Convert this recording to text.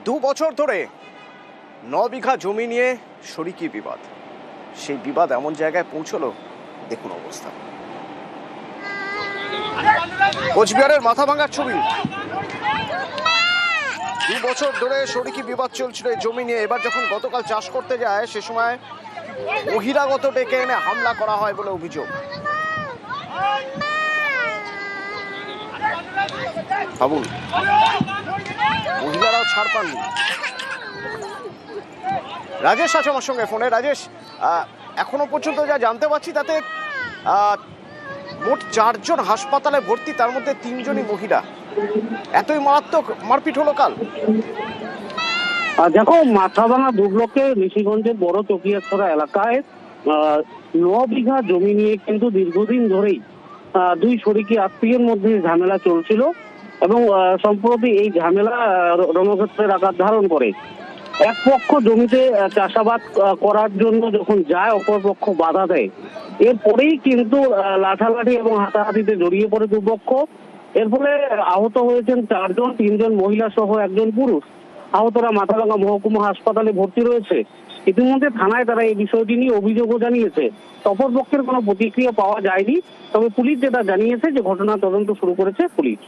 দু বছর ধরে 9 বিঘা জমি নিয়ে শরিকি বিবাদ। সেই বিবাদ এমন জায়গায় পৌঁছলো, দেখুন অবস্থা। কোচবিহারের মাথা ভাঙার ছবি। 2 বছর ধরে শরিকি বিবাদ চলছিল এই জমি নিয়ে। এবার যখন গতকাল চাষ করতে যায় সে সময় বহিরাগত ডেকে এনে হামলা করা হয় বলে অভিযোগ। ভাবুন, মহিলারাও ছাড় পাননি। রাজেশ আছে আমার সঙ্গে ফোনে। রাজেশ, এখনো পর্যন্ত যা জানতে পারছি তাতে মোট 4 জন হাসপাতালে ভর্তি, তার মধ্যে 3 জনই মহিলা। এতই মারাত্মক মারপিট হলো কাল। দেখো, মাথাভাঙা 2 ব্লকে নিশিগঞ্জের বড় চকিয়াছড়া এলাকায় 9 বিঘা জমি নিয়ে কিন্তু দীর্ঘদিন ধরেই 2 শরিকি আত্মীয়ের মধ্যে ঝামেলা চলছিল এবং সম্প্রতি এই ঝামেলা রণক্ষেত্রের আকার ধারণ করে। এক পক্ষ জমিতে চাষাবাদ করার জন্য যখন যায়, অপর পক্ষ বাধা দেয়। এরপরেই কিন্তু লাঠালাঠি এবং হাতাহাতিতে জড়িয়ে পড়ে দুপক্ষ। এর ফলে আহত হয়েছেন 4 জন, 3 জন মহিলা সহ 1 জন পুরুষ। আহতরা মাথাভাঙা মহকুমা হাসপাতালে ভর্তি রয়েছে। ইতিমধ্যে থানায় তারা এই বিষয়টি নিয়ে অভিযোগও জানিয়েছে। অপর পক্ষের কোনো প্রতিক্রিয়া পাওয়া যায়নি, তবে পুলিশ যেটা জানিয়েছে যে ঘটনা তদন্ত শুরু করেছে পুলিশ।